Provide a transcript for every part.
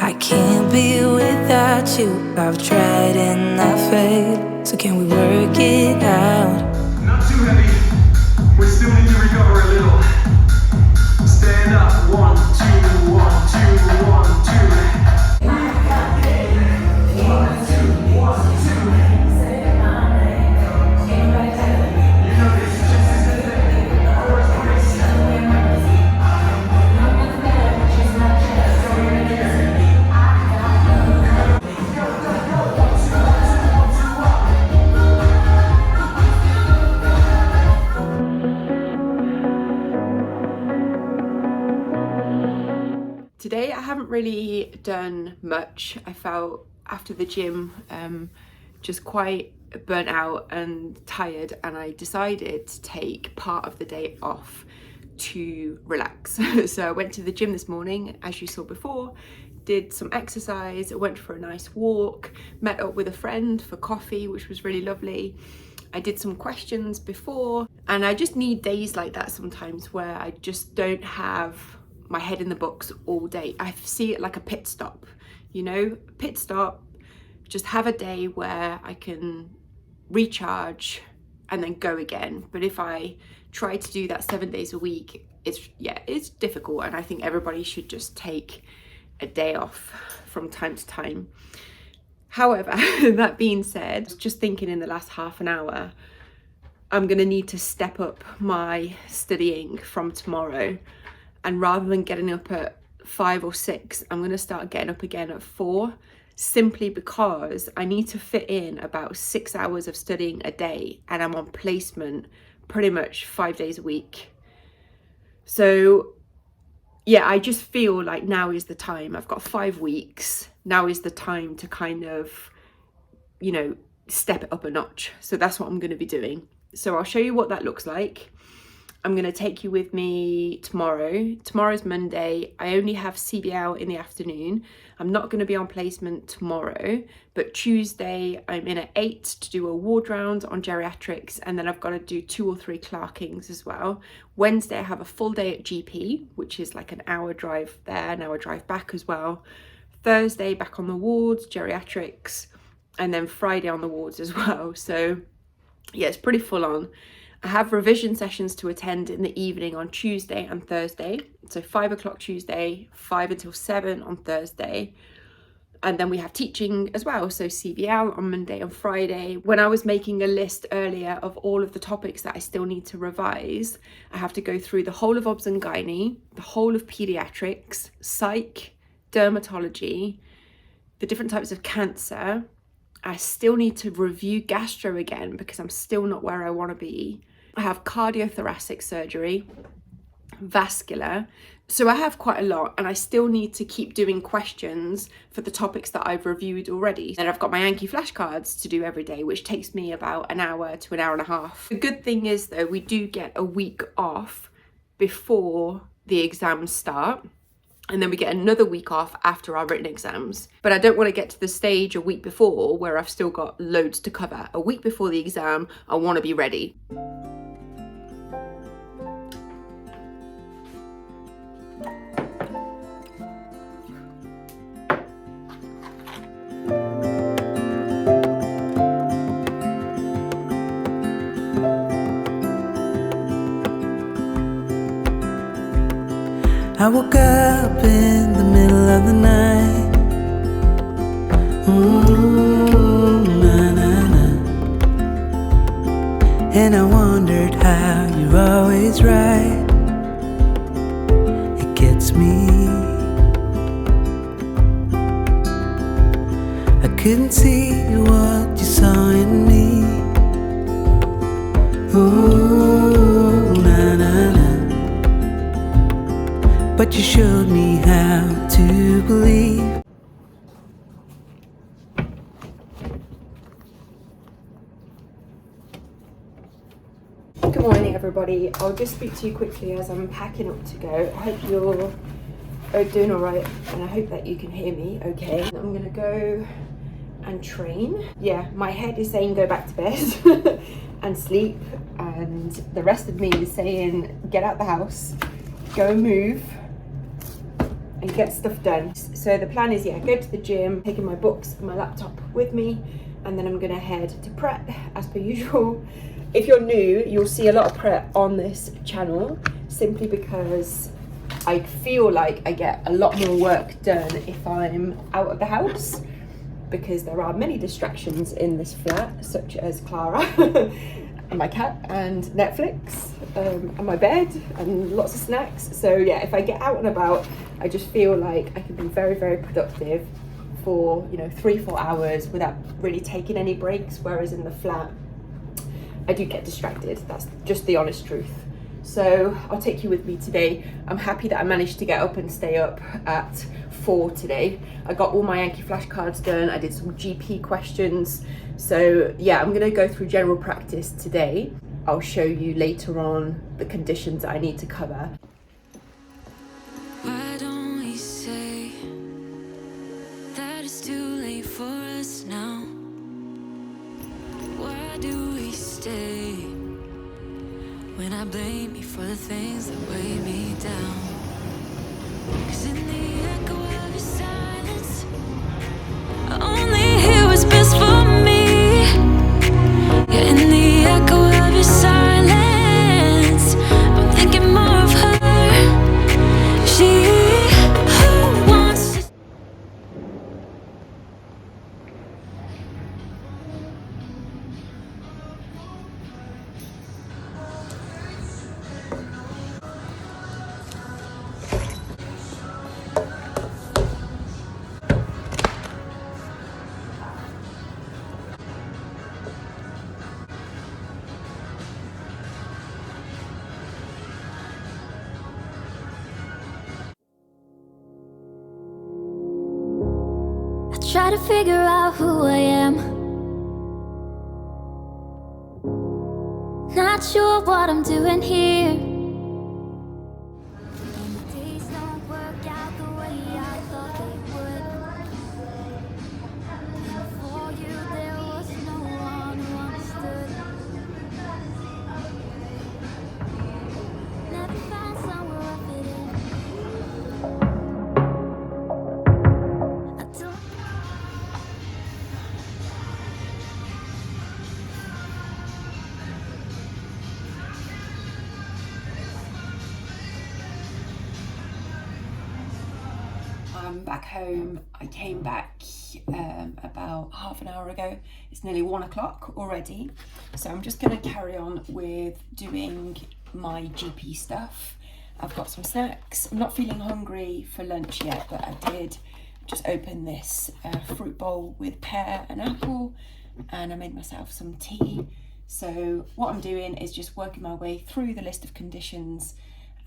I can't be without you. I've tried and I failed. So can we work it out? Not too heavy. We still need to recover a little. Stand up. 1, 2, 1, 2, 1, 2. Today I haven't really done much. I felt after the gym just quite burnt out and tired, and I decided to take part of the day off to relax. So I went to the gym this morning, as you saw before, did some exercise, I went for a nice walk, met up with a friend for coffee, which was really lovely. I did some questions before, and I just need days like that sometimes where I just don't have my head in the books all day. I see it like a pit stop, you know, pit stop, just have a day where I can recharge and then go again. But if I try to do that 7 days a week, it's difficult, and I think everybody should just take a day off from time to time. However, that being said, just thinking in the last half an hour, I'm gonna need to step up my studying from tomorrow. And rather than getting up at 5 or 6, I'm going to start getting up again at 4, simply because I need to fit in about 6 hours of studying a day, and I'm on placement pretty much 5 days a week. So yeah, I just feel like now is the time. I've got 5 weeks. Now is the time to kind of, you know, step it up a notch. So that's what I'm going to be doing. So I'll show you what that looks like. I'm going to take you with me tomorrow. Tomorrow's Monday. I only have CBL in the afternoon. I'm not going to be on placement tomorrow, but Tuesday I'm in at 8 to do a ward round on geriatrics, and then I've got to do 2 or 3 clerkings as well. Wednesday I have a full day at GP, which is like an hour drive there, an hour drive back as well. Thursday back on the wards, geriatrics, and then Friday on the wards as well. So yeah, it's pretty full on. I have revision sessions to attend in the evening on Tuesday and Thursday. So 5 o'clock Tuesday, 5 until 7 on Thursday. And then we have teaching as well. So CBL on Monday and Friday. When I was making a list earlier of all of the topics that I still need to revise, I have to go through the whole of obs and gynae, the whole of pediatrics, psych, dermatology, the different types of cancer. I still need to review gastro again because I'm still not where I want to be. I have cardiothoracic surgery, vascular. So I have quite a lot, and I still need to keep doing questions for the topics that I've reviewed already. And I've got my Anki flashcards to do every day, which takes me about an hour to an hour and a half. The good thing is though, we do get a week off before the exams start. And then we get another week off after our written exams. But I don't want to get to the stage a week before where I've still got loads to cover. A week before the exam, I want to be ready. I woke up in the middle of the night. Na, na, na. And I wondered how you're always right. It gets me. I couldn't see what you saw in me. Ooh, na, na, na. But you showed me how to believe. Good morning everybody. I'll just speak to you quickly as I'm packing up to go. I hope you're doing alright, and I hope that you can hear me okay. I'm gonna go and train. Yeah, my head is saying go back to bed and sleep, and the rest of me is saying get out the house, go and move, and get stuff done. So the plan is, yeah, go to the gym, taking my books and my laptop with me, and then I'm gonna head to prep as per usual. If you're new, you'll see a lot of prep on this channel simply because I feel like I get a lot more work done if I'm out of the house, because there are many distractions in this flat, such as Clara and my cat and Netflix and my bed and lots of snacks. So yeah, if I get out and about, I just feel like I can be very, very productive for 3-4 hours without really taking any breaks, whereas in the flat I do get distracted. That's just the honest truth. So I'll take you with me today. I'm happy that I managed to get up and stay up at 4 today. I got all my Yankee flashcards done. I did some GP questions. So yeah, I'm gonna go through general practice today. I'll show you later on the conditions that I need to cover. Why don't we say that it's too late for us now? Why do we stay when I blame you for the things that weigh me down? 'Cause in the echo of your silence, I only hear what's best for me. Yeah, in the echo of your silence, I'm thinking more of her. She who wants to. Try to figure out who I am. Not sure what I'm doing here. Days don't work out the way I thought they would. And for you there was no one who understood. Never found somewhere I fit in. I don't. I'm back home. I came back about half an hour ago. It's nearly 1 o'clock already. So I'm just going to carry on with doing my GP stuff. I've got some snacks. I'm not feeling hungry for lunch yet, but I did just open this fruit bowl with pear and apple, and I made myself some tea. So what I'm doing is just working my way through the list of conditions,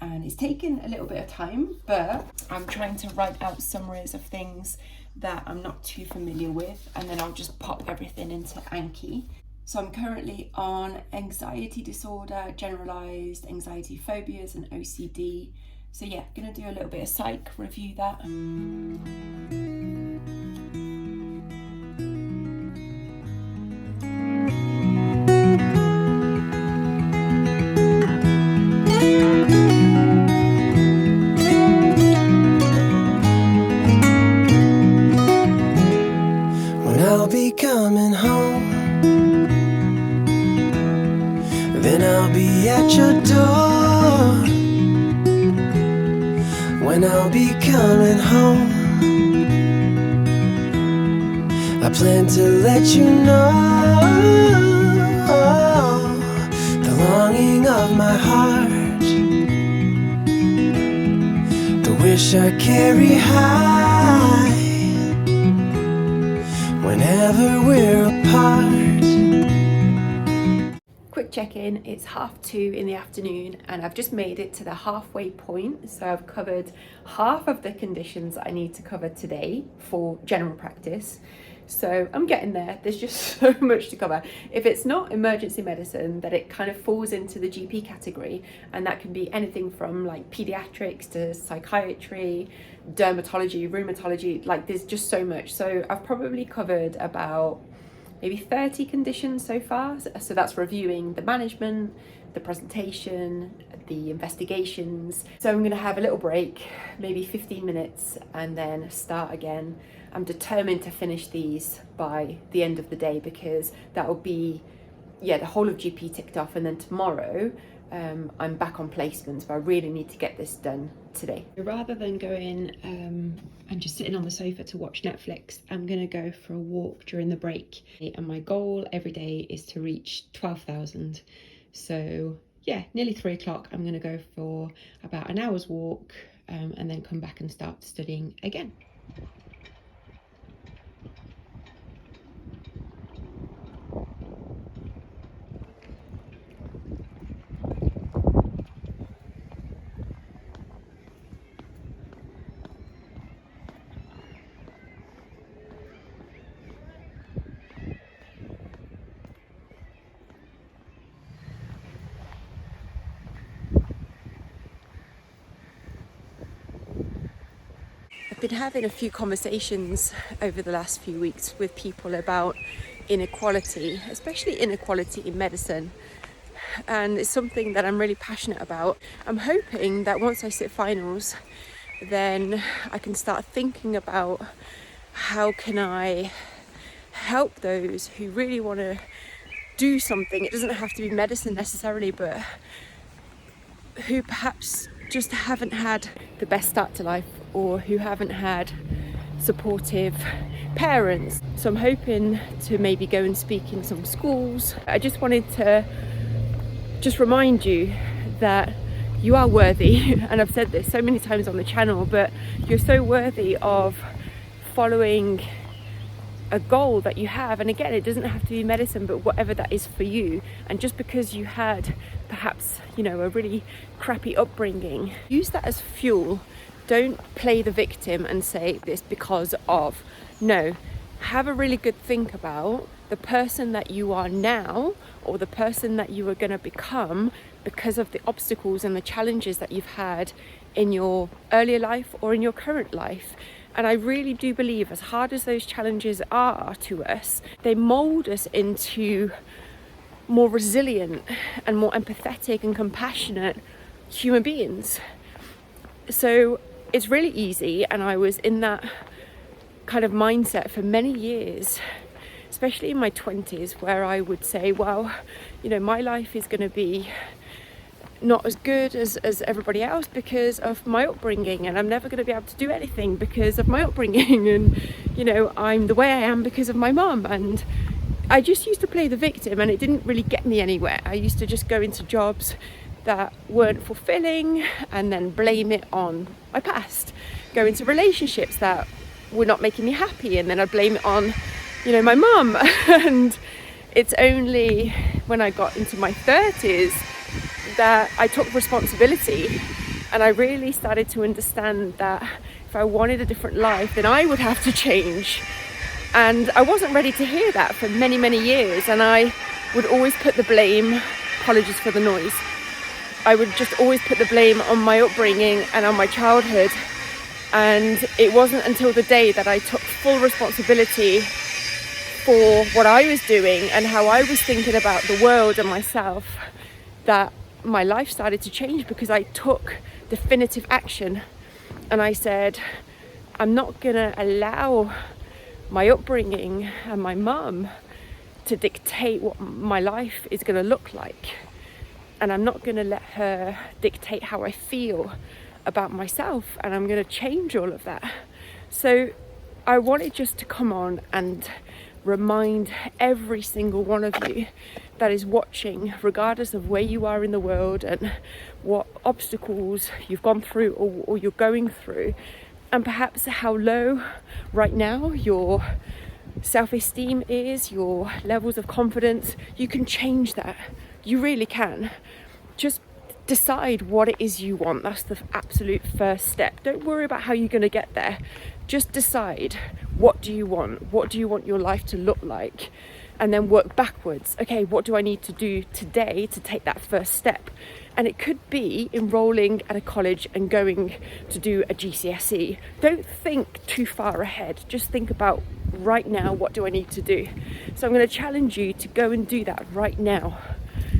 and it's taken a little bit of time, but I'm trying to write out summaries of things that I'm not too familiar with, and then I'll just pop everything into Anki. So I'm currently on anxiety disorder, generalized anxiety phobias and OCD. So yeah, gonna do a little bit of psych, review that. I'll be coming home, then I'll be at your door. When I'll be coming home, I plan to let you know the longing of my heart, the wish I carry high whenever we're apart. Quick check-in, it's 2:30 in the afternoon and I've just made it to the halfway point. So I've covered half of the conditions I need to cover today for general practice. So I'm getting there. There's just so much to cover. If it's not emergency medicine, that it kind of falls into the GP category, and that can be anything from like pediatrics to psychiatry, dermatology, rheumatology, like there's just so much. So I've probably covered about maybe 30 conditions so far. So that's reviewing the management, the presentation, the investigations. So I'm going to have a little break, maybe 15 minutes, and then start again. I'm determined to finish these by the end of the day, because that will be, the whole of GP ticked off, and then tomorrow I'm back on placements, but I really need to get this done today. Rather than going and just sitting on the sofa to watch Netflix, I'm going to go for a walk during the break. And my goal every day is to reach 12,000. So yeah, nearly 3 o'clock, I'm going to go for about an hour's walk and then come back and start studying again. I've been having a few conversations over the last few weeks with people about inequality, especially inequality in medicine. And it's something that I'm really passionate about. I'm hoping that once I sit finals, then I can start thinking about how can I help those who really want to do something. It doesn't have to be medicine necessarily, but who perhaps just haven't had the best start to life, or who haven't had supportive parents. So I'm hoping to maybe go and speak in some schools. I just wanted to just remind you that you are worthy, and I've said this so many times on the channel, but you're so worthy of following a goal that you have. And again, it doesn't have to be medicine, but whatever that is for you. And just because you had perhaps, a really crappy upbringing, use that as fuel. Don't play the victim and say this because of. No, have a really good think about the person that you are now, or the person that you are going to become because of the obstacles and the challenges that you've had in your earlier life or in your current life. And I really do believe, as hard as those challenges are to us, they mold us into more resilient and more empathetic and compassionate human beings. So it's really easy, and I was in that kind of mindset for many years, especially in my 20s, where I would say, well, my life is going to be not as good as everybody else because of my upbringing, and I'm never going to be able to do anything because of my upbringing, and I'm the way I am because of my mum. And I just used to play the victim, and it didn't really get me anywhere. I used to just go into jobs that weren't fulfilling and then blame it on my past, go into relationships that were not making me happy, and then I'd blame it on my mum. And it's only when I got into my 30s that I took responsibility, and I really started to understand that if I wanted a different life, then I would have to change. And I wasn't ready to hear that for many, many years, and I would always put the blame, apologies for the noise, I would just always put the blame on my upbringing and on my childhood. And it wasn't until the day that I took full responsibility for what I was doing and how I was thinking about the world and myself that my life started to change, because I took definitive action. And I said, I'm not going to allow my upbringing and my mum to dictate what my life is going to look like. And I'm not going to let her dictate how I feel about myself, and I'm going to change all of that. So I wanted just to come on and remind every single one of you that is watching, regardless of where you are in the world and what obstacles you've gone through or you're going through, and perhaps how low right now your self-esteem is, your levels of confidence. You can change that. You really can. Just decide what it is you want. That's the absolute first step. Don't worry about how you're going to get there. Just decide, what do you want? What do you want your life to look like? And then work backwards. Okay, what do I need to do today to take that first step? And it could be enrolling at a college and going to do a GCSE. Don't think too far ahead. Just think about right now, what do I need to do? So I'm going to challenge you to go and do that right now.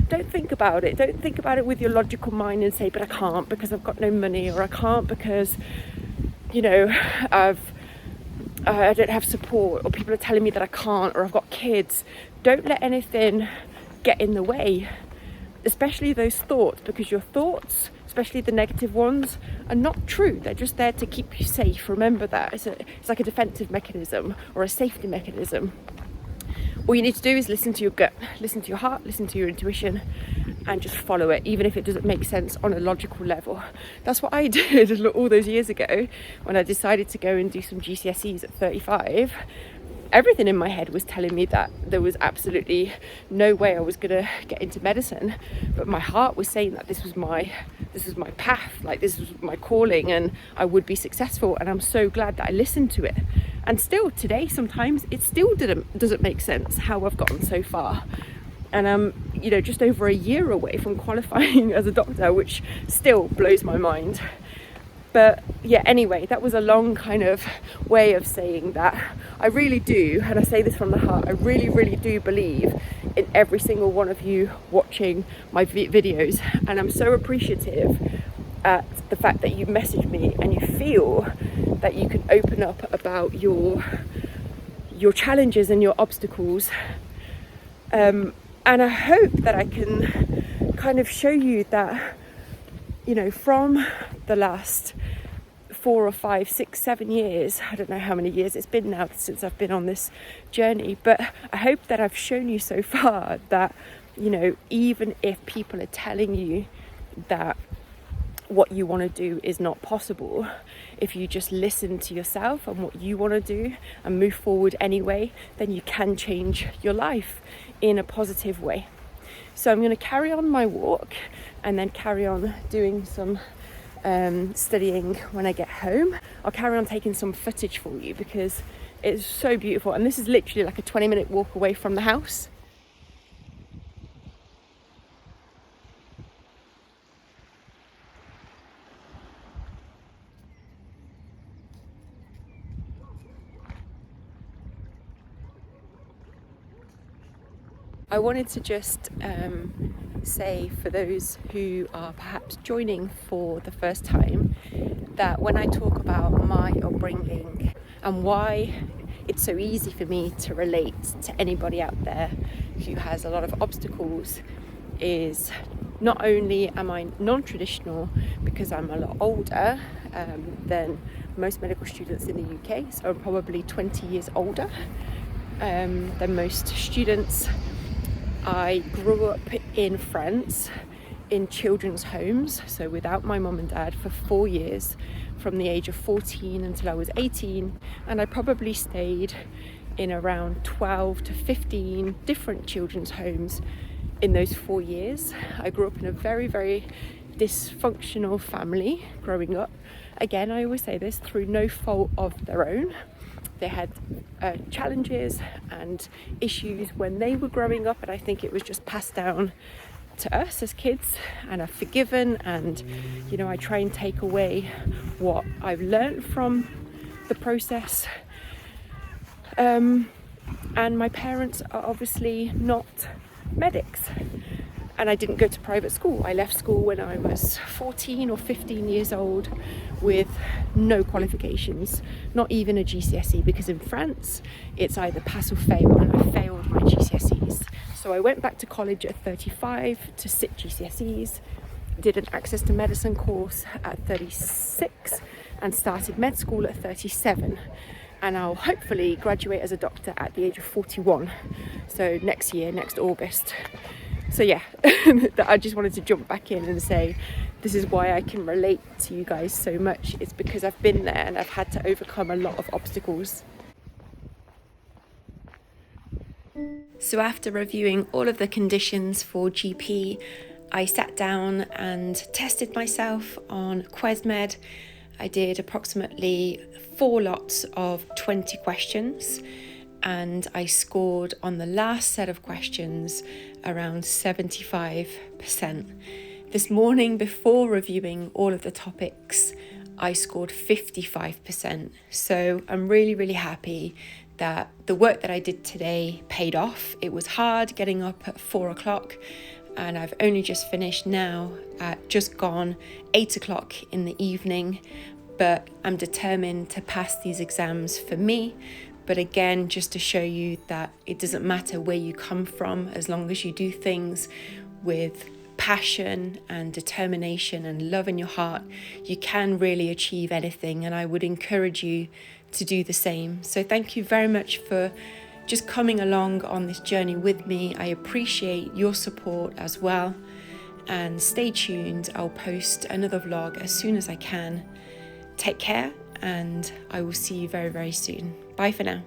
don't think about it. Don't think about it with your logical mind and say, but I can't because I've got no money, or I can't because, you know, I don't have support, or people are telling me that I can't, or I've got kids. Don't let anything get in the way, especially those thoughts, because your thoughts, especially the negative ones, are not true. They're just there to keep you safe. Remember that. It's like a defensive mechanism or a safety mechanism. All you need to do is listen to your gut, listen to your heart, listen to your intuition, and just follow it, even if it doesn't make sense on a logical level. That's what I did all those years ago when I decided to go and do some GCSEs at 35. Everything in my head was telling me that there was absolutely no way I was gonna get into medicine, but my heart was saying that this was my path, like this was my calling, and I would be successful. And I'm so glad that I listened to it. And still today, sometimes it still doesn't make sense how I've gotten so far. And I'm, you know, just over a year away from qualifying as a doctor, which still blows my mind. But yeah, anyway, that was a long kind of way of saying that I really do, and I say this from the heart, I really, really do believe in every single one of you watching my videos. And I'm so appreciative at the fact that you message me and you feel that you can open up about your challenges and your obstacles. And I hope that I can kind of show you that, you know, from the last 4 or 5, 6, 7 years, I don't know how many years it's been now since I've been on this journey, but I hope that I've shown you so far that, you know, even if people are telling you that what you want to do is not possible, if you just listen to yourself and what you want to do and move forward anyway, then you can change your life in a positive way. So I'm going to carry on my walk and then carry on doing some studying when I get home. I'll carry on taking some footage for you because it's so beautiful, and this is literally like a 20-minute walk away from the house. I wanted to just say, for those who are perhaps joining for the first time, that when I talk about my upbringing and why it's so easy for me to relate to anybody out there who has a lot of obstacles, is not only am I non-traditional because I'm a lot older than most medical students in the UK, so I'm probably 20 years older than most students. I grew up in France in children's homes, so without my mum and dad, for 4 years, from the age of 14 until I was 18, and I probably stayed in around 12 to 15 different children's homes in those 4 years. I grew up in a very, very dysfunctional family growing up. Again, I always say this, through no fault of their own. They had challenges and issues when they were growing up, and I think it was just passed down to us as kids, and I've forgiven, and, you know, I try and take away what I've learned from the process. And my parents are obviously not medics, and I didn't go to private school. I left school when I was 14 or 15 years old with no qualifications, not even a GCSE, because in France it's either pass or fail, and I failed my GCSEs. So I went back to college at 35 to sit GCSEs, did an access to medicine course at 36 and started med school at 37. And I'll hopefully graduate as a doctor at the age of 41. So next year, next August. So yeah, I just wanted to jump back in and say, this is why I can relate to you guys so much. It's because I've been there and I've had to overcome a lot of obstacles. So after reviewing all of the conditions for GP, I sat down and tested myself on QuesMed. I did approximately 4 lots of 20 questions, and I scored on the last set of questions around 75%. This morning, before reviewing all of the topics, I scored 55%. So I'm really, really happy that the work that I did today paid off. It was hard getting up at 4 o'clock and I've only just finished now at just gone 8 o'clock in the evening, but I'm determined to pass these exams for me. But again, just to show you that it doesn't matter where you come from, as long as you do things with passion and determination and love in your heart, you can really achieve anything. And I would encourage you to do the same. So thank you very much for just coming along on this journey with me. I appreciate your support as well. And stay tuned. I'll post another vlog as soon as I can. Take care, and I will see you very, very soon. Bye for now.